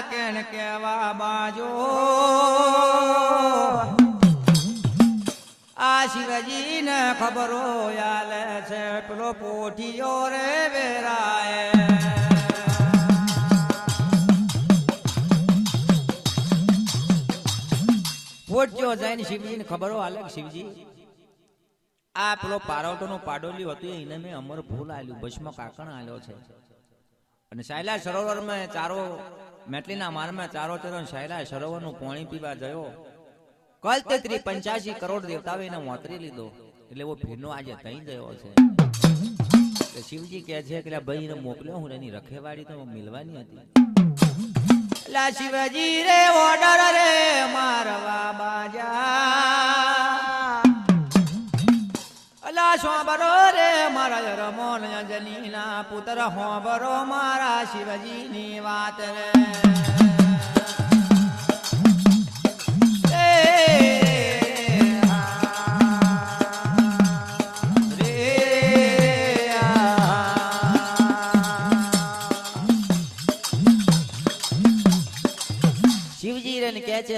કેણ કેવા બાજો આ શિવજી ને ખબરો આલે છે પેલો પોઠિયો રે વેરાય પોઠિયો જઈને શિવજી ને ખબરો આલે શિવજી આ પેલો પારવટો નું પાડોલ્યું હતું એને મેં અમર ભૂલ આલ્યું ભસ્મ કાકણ આલ્યો છે અને શાયલા સરોવર માં ચારો મેટલીના મારમાં ચારો ચરણ શાયલા સરોવર નું પાણી પીવા ગયો કલ 85 કરોડ દેવતાઓ એને મોતરી લીધો એટલે वो ફીરનો આજે તઈ ગયો છે એટલે શિવજી કહે છે કે ભાઈ ને મોકલ્યો હું એની રખેવાડી તો મિલવાની હતી લા શિવજી રે ઓર્ડર રે મારવા બાજા અલા સોબરો રે મારા રમોન અંજનીના પુત્ર હોબરો મારા શિવજી ની વાત રે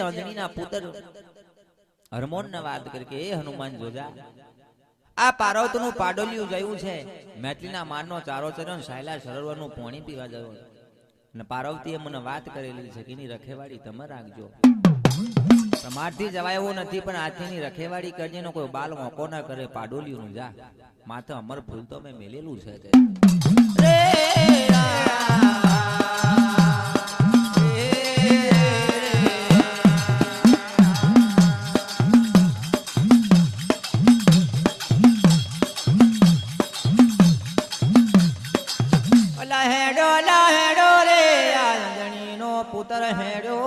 અંજનીના પુત્ર હરમોન ને વાત કરી કે એ હનુમાન જોજા આ પાર્વતી નું પાડોલિયું ગયું છે મેટલીના મારનો ચારો ચરણ શાયલા સરોવર નું પાણી પીવા ગયો અને પાર્વતીએ મને વાત કરેલી છે કે એની રખેવાડી તમે રાખજો તમારથી જવાય એવું નથી પણ આથીની રખેવાડી કરજે નો કોઈ બાલ મોકો ના કરે પાડોલિયું નું જા માથે અમર ફૂલ તો મેં મેલેલું છે પુત્ર હેડો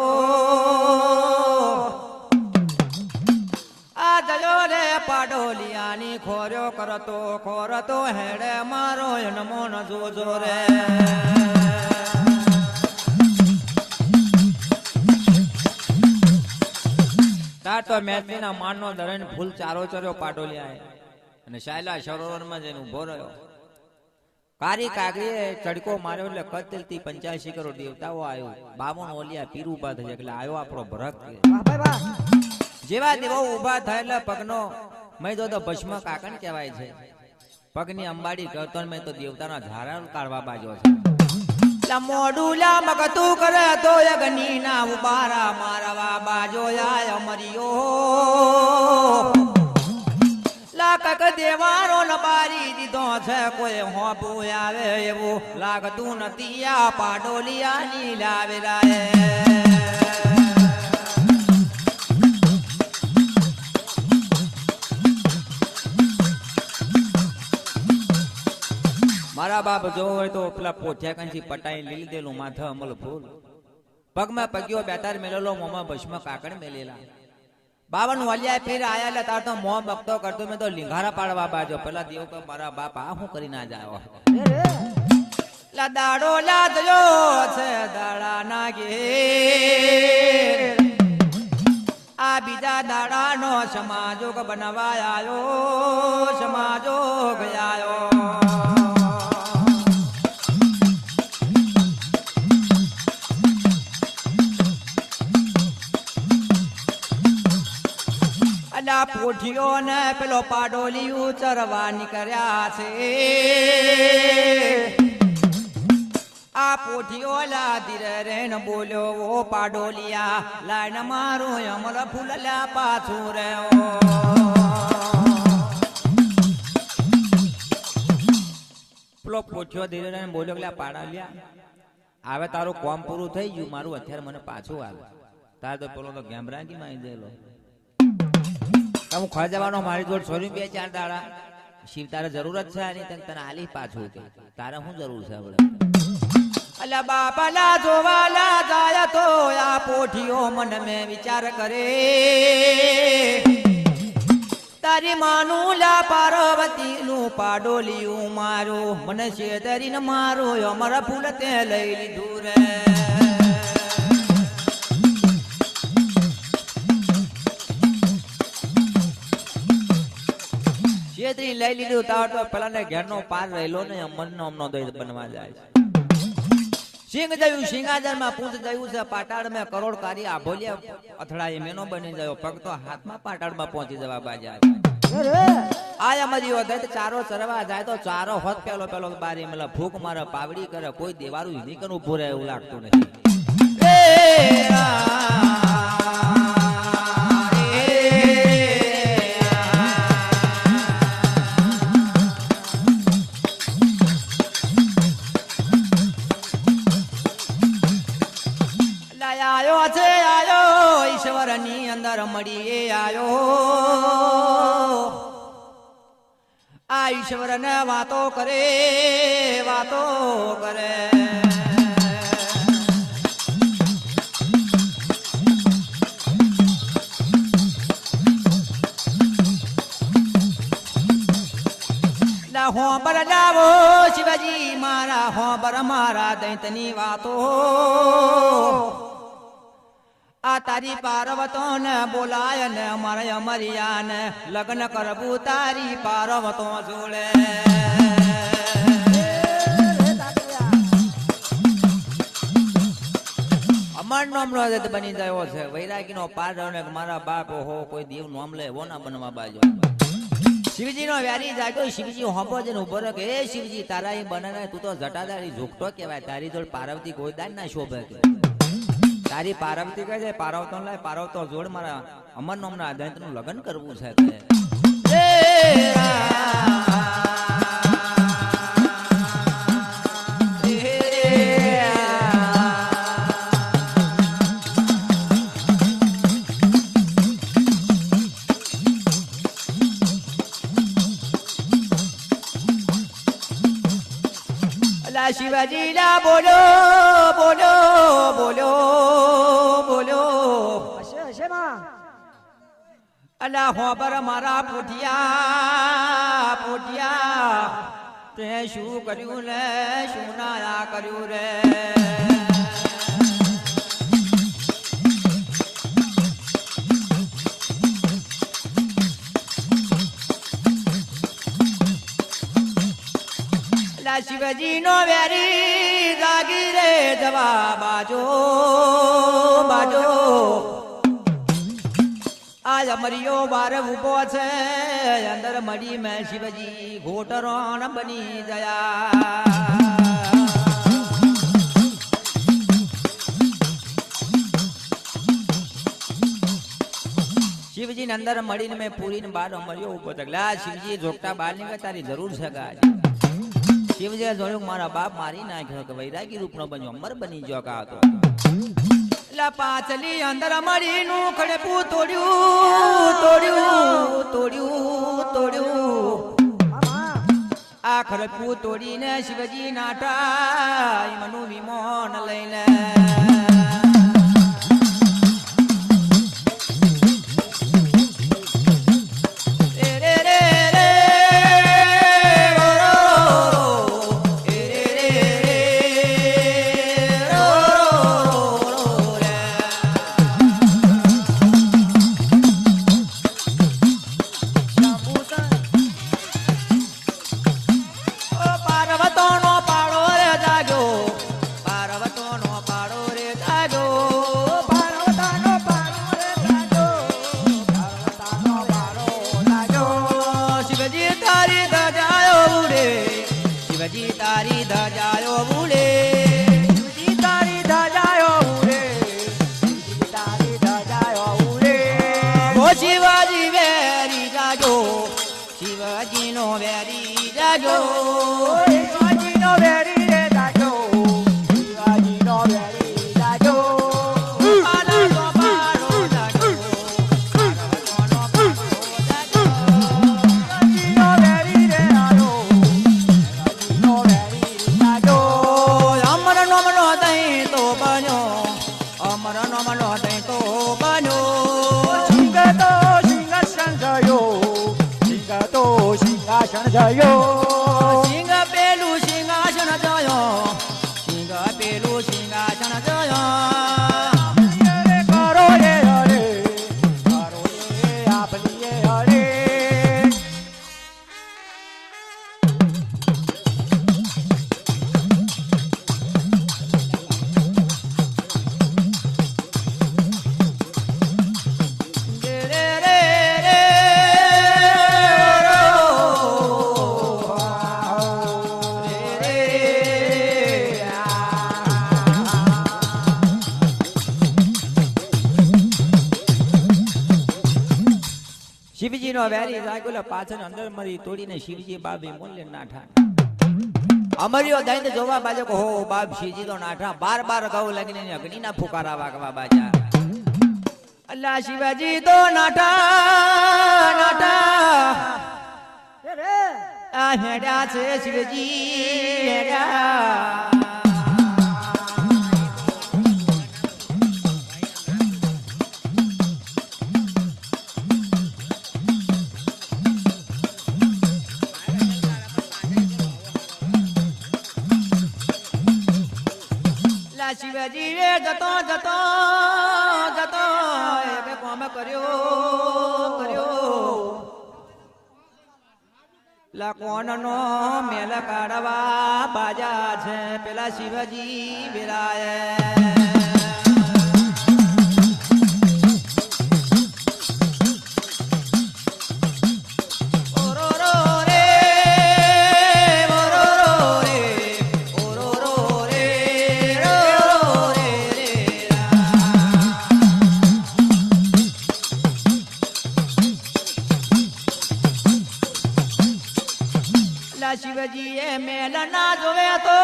આ જયો રે પાડોલિયાની ખોર્યો કરતો હેડે મારો નમો ન જોજો રે તાર તો મેટલીના માનનો દરેન ફૂલ ચારો ચર્યો પાડોલિયાએ અને શાયલા સરોવરમાં જઈને ઉભો રહ્યો કારી કાગરીએ ચડકો માર્યો એટલે કતલથી 85 કરોડ દેવતાઓ આવ્યો 52 ઓલિયા પીર ઉભા થઈ એટલે આવ્યો આપણો ભરત જેવા દેવો ઉભા થાય એટલે પગનો મેં તો ભસ્મ કાકણ કહેવાય છે પગની અંબાડી કરતો મેં તો દેવતાના ધારણ કાઢવા બાજો છે મોડું લા મગતું કરે તો અગ્નિ ના ઉબારા મારવા બાજો આય અમરિયો લાકક દેવારો ન બારી દીધો છે કોઈ હોબું આવે એવું લાગતું નથી આ પાડોલિયાની લાવેલા મારા બાપ જોવો હોય તો પેલા પોઠિયા કંથી પટાઈ લીલી દેલું માથે અમલ ફૂલ પગમાં પગ્યો બેતાર મેલેલો મોમાં ભસ્મ કાકડ મેલેલા 52 વાલિયા ફેર આયા એટલે તાર તો મોં બકતો કરતો મેં તો લીંઘારા પાડવા બાજો પેલા દેવ કે મારા બાપ આ હું કરી ના જાયો લા દાડો લાદયો છે દાડા ના ઘેર આ બીજા દાડાનો સમાજોગ બનાવાયો સમાજોગ આયો પોઠિયો ને પેલો પાડોલિયું ચરવા નીકળ્યા છે આ પોઠિયો લા ધીરે રેન બોલ્યો ઓ પાડોલિયા લાઈન મારો અમર ફૂલલા પાછું રહ્યો પેલો પોઠિયો ધીરે રેન બોલ્યો કે પાડોલિયા હવે તારું કામ પૂરું થઈ ગયું મારું અત્યારે મને પાછું આવે તાર તો પેલો તો ગેમરાંગી માં આવી ગયેલો હું ખોઈ જવાનો મારી જોડ છોરી 2-4 દાડા શિવ તારે જરૂરત છે અને તને આલી પાછું કે તારે શું જરૂર છે આપણે અલા બાપાલા જોવાલા જાય તો આ પોઠિયો મન મે વિચાર કરે તારી માનું લા પાર્વતી નું પાડોલિયું મારો મને છેતરીને મારો અમારા ફૂલ તે લઈ લીધું રે છેતરી લઈ લીધું તાર તો પેલા ને ઘેર નો પાર રહેલો ને મન નો અમનો દઈ બનવા જાય સિંહ જયું સિંહાજનમાં પૂંછ જયું છે પાટાળ મેં કરોડકારી આભોલિયા અથડાય મેનો બની ગયો પગ તો હાથમાં પાટાળમાં પહોંચી જવા બાજા આયા મરી હોત ચારો ચરવા જાય તો ચારો હોત પેલો બારી મતલબ ભૂખ મારે પાવડી કરે કોઈ દેવારું હિની કરું ઉભું રહે એવું લાગતું નથી ઈશ્વરની અંદર મળી આયો આ ઈશ્વર ને વાતો કરે હોબર લાવો શિવજી મારા હોબર મારા દૈતની વાતો આ તારી પાર્વતો ને બોલાય ને અમારે અમરિયા ને લગ્ન કરવું તારી પાર્વતો જોડે અમર નામ નો બની ગયો છે વૈરાગી નો પાર મારા બાપ હો કોઈ દેવ નામ લે એવો ના બનવા બાજુ શિવજી નો વ્યારી જાય તો શિવજી હોંપો જઈને ઉભો રહે કે એ શિવજી તારા એ બને તું તો જટાદારી ઝૂકતો કેવાય તારી જોડ પાર્વતી કોઈ દાન ના શોભે તારી પાર્વતી કહે છે પાર્વતો લાય પાર્વતો જોડ મારા અમર નામના દૈત નું લગ્ન કરવું છે શિવાજી લા બોલો બોલો બોલો બોલો અલા હોબર મારા પોઠિયા તે શું કર્યું લે શું ના કર્યું રે શિવજી નો વેરી જાગી રે જવા બાજો આજ અમરિયો બાર ઉભો છે અંદર મળી મેં શિવજી ઘોટરણ બની ગયા શિવજી ને અંદર મળીને મેં પૂરીને બાર અમરિયો ઉભો થયો શિવજી જોગતા બાર નીકળે તારી જરૂર છે ગાજ શિવજી જોયું મારા બાપ મારી નાખ્યો કે વૈરાગી રૂપ નો બન્યો અમર બની ગયો કા હતો એટલે પાછલી અંદર મળી નું ખડપું તોડ્યું આ ખડપું તોડીને શિવજી નાટા મનુ વિમોન લઈને શિવાજી વેરી જાજો શિવાજી નો વેરી જાજો શિવાજી નો વેરી રે જાજો શિવાજી નો વેરી જાજો પાલા નો પાડો જાજો પાર્વતો નો પાડો જાજો શિવાજી નો વેરી રે જાજો શિવાજી નો વેરી જાજો અમર નામ નો દઈ તો બન્યો અમર નામ નો દઈ તો બન્યો સિંહાસન જયો સિંહ પેલું સિંહાસન જયો સિંહ પેલું સિંહાસન જયો કરો રે હરે કરો રે આપલીએ હરે શિવજી નો વેરી જાગોલે પાછળ અંદર મરી તોડીને શિવજી બાબી મોલે નાઠા અમરિયો દઈને જોવા બાજુ હો બાપ શિવજી તો નાઠા બાર ગૌ લાગીને અગ્નિના ફુકારા વાગવા બાજા અલ્લાહ શિવાજી તો નાઠા આ હેડા છે શિવજી હેડા શિવજી રે જતો એક કોમ કર્યો લા કોણ નો મેલ કાઢવા બાજા છે પેલા શિવજી વિરાય શિવજી એ મેલ ના જોવે તો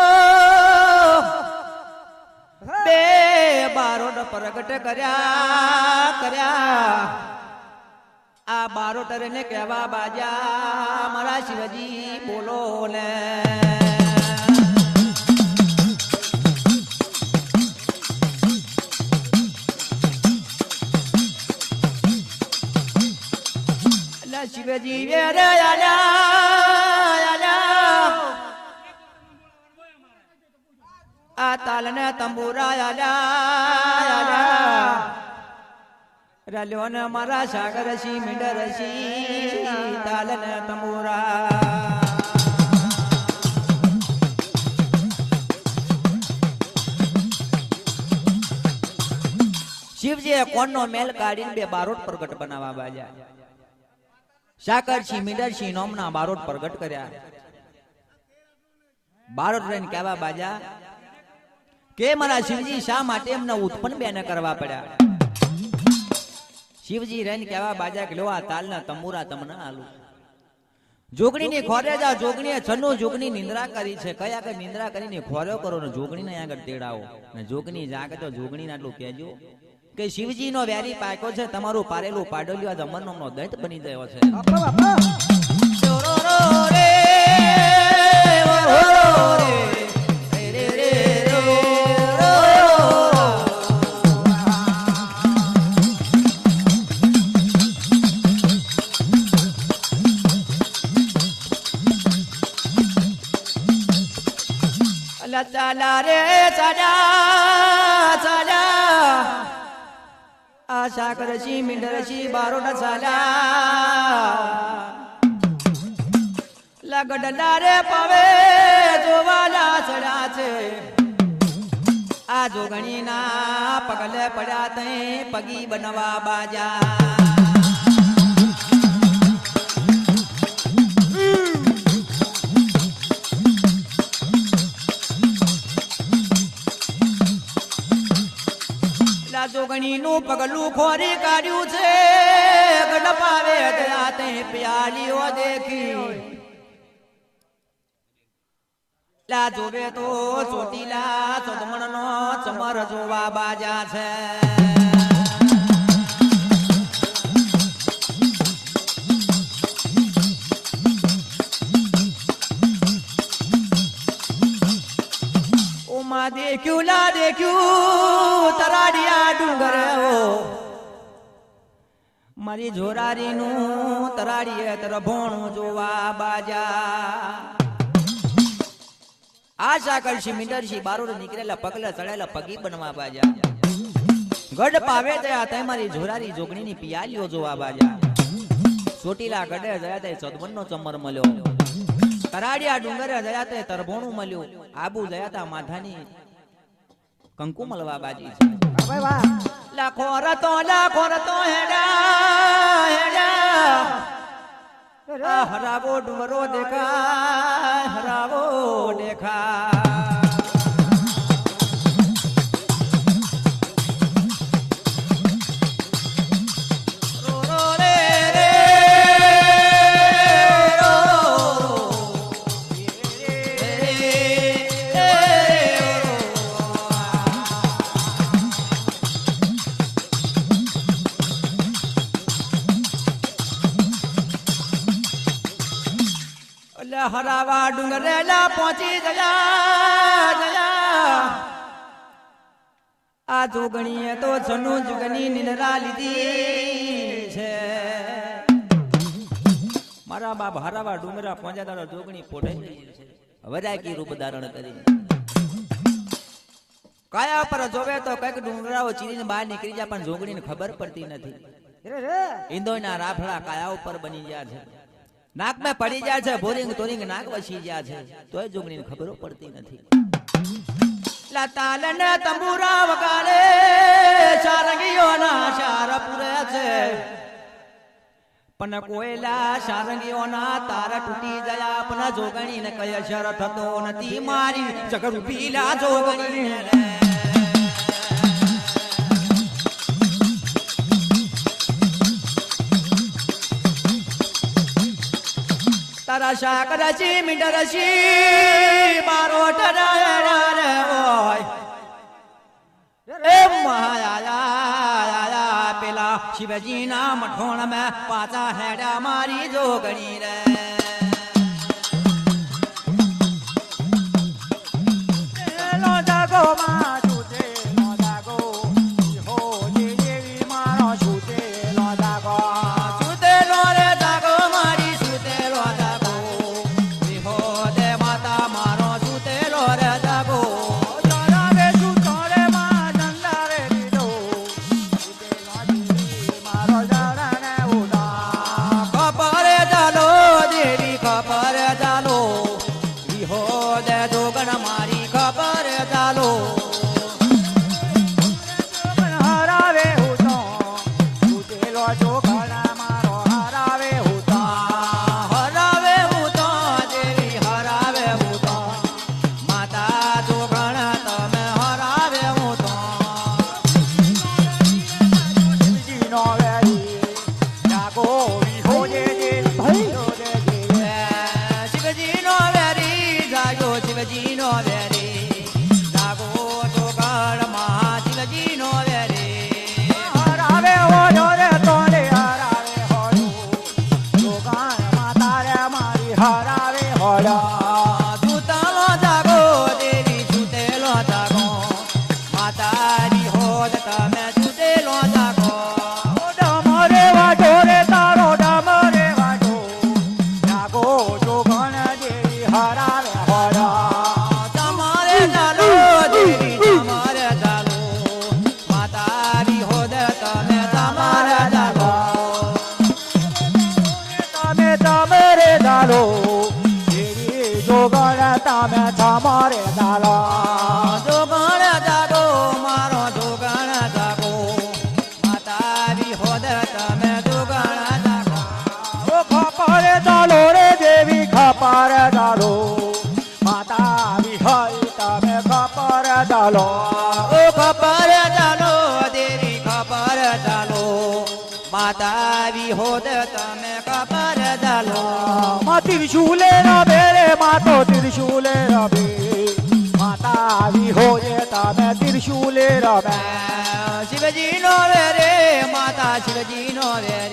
બે બારોટ પ્રગટ કર્યા આ બારોટ ને કહેવા બાજા મારા શિવજી બોલો ને શિવજી રે આ તાલને તંબુરા રલ્યો ને મારા સાગરસી મીંડરસી તાલને તંબુરા શિવજીએ કોણનો મેલ કાઢીને બે બારોટ પ્રગટ બનાવવા બાજા સાકરસી મીંડરસી નોમના બારોટ પ્રગટ કર્યા બારોટ રહીને કહેવા બાજા કે મારા શિવજી શા માટે એમને ઉત્પન્ન બેન કરવા પડ્યા શિવજી રહીને કહેવા બાજા કે લો આ તાલના તંબુરા તમને આલું જોગણીની ખોરે જા જોગણીએ છન્નું જોગણી નિંદ્રા કરી છે કયા કે નિંદ્રા કરીને ખોર્યો કરો ને જોગણીને આગળ તેડાવો ને જોગણી જાગે તો જોગણીને આટલું કહેજો કે શિવજીનો વેરી પાક્યો છે તમારું પારેલું પાડોલ્યું આજ અમરનો દૈત બની ગયો છે ચાલા રે ચાલા આ સાકરસી મીંડરસી બારોટ ચાલા લગડલા રે પવે જોવાલા ચડ્યા છે આ જોગણીના પગલે પડ્યા તે પગી બનવા બાજા જોગણી નું પગલું ખોરી કાઢ્યું છે ગડપાવે તે પ્યાલીઓ દેખી લા જોવે તો ચોટીલા ચદમણ નો ચમર જોવા બાજા છે દેખ્યું તરાડિયા ડુંગર મારી જોરારી નું તરાડીએ તરભોણું જોવા બાજા આ સાકરસી મીંડરસી બારોટ નીકળેલા પગલે ચડેલા પગી બનવા બાજા ગઢ પાવે ત્યાં તે મારી જોરારી જોગણીની પિયાલીઓ જોવા બાજા ચોટીલા ગઢે જયા તે સદવનનો ચમર મળ્યો તરાડિયા ડુંગરે જયા તે તરભોણું મળ્યું આબુ જયા તા માથાની કંકુ મળવા બાજી છે લાખો રતો હેડા હરાવો ડુંગરો દેખાય હરાવો દેખાય રો રે રે એટલે હરાવા ડુંગરેલા પહોંચી જયા આ જોગણીએ તો જનુ જુગની નિંદરા લીધી છે મારા બાપ હરાવા ડુંગરા પહોંચ્યા તારા જોગણી પોઢે વરાકી રૂપ ધારણ કરી કાયા પર જોવે તો કઈક ડુંગરાઓ ચીરીને બહાર નીકળી જાય પણ જોગણીને ખબર પડતી નથી ઈંદોના રાફડા કાયા ઉપર બની ગયા છે નાક માં પડી જાય છે બોરિંગ તોરિંગ નાક વસી ગયા છે તોય જોગણીને ખબરો પડતી નથી તાલ ને તંબુરા વગાડે સારંગીઓના શાર પૂરે છે પણ કોયલા સારંગીઓના તારા તૂટી ગયા પણ જોગણીને કય શર થતો નથી મારી જગરૂપીલા જોગણી તારા શાક રસી મીંડ રસી મારો ઠરાય હોય એ મહાયા પેલા શિવજીના મઠોણ માં પાછા હેડા મારી જોગણી રે લો જાગો માં છૂટે લો જાગો હો દેવી મારો છૂટે લો જાગો છૂટે લો રે જાગો મારી છૂટે લો જાગો હો દે માતા મારો છૂટે લો રે જાગો માતા વિહય તમે ખબર ચાલો ઓ ખબર ચાલો દેવી ખબર ચાલો માતા વિહોદ તમે ખબર ચાલો ત્રિશુલે રબે રે માતો ત્રિશુલે રબે માતા વિહોય તમે ત્રિશુલે રબે શિવજી નો રે માતા શિવજી નો રે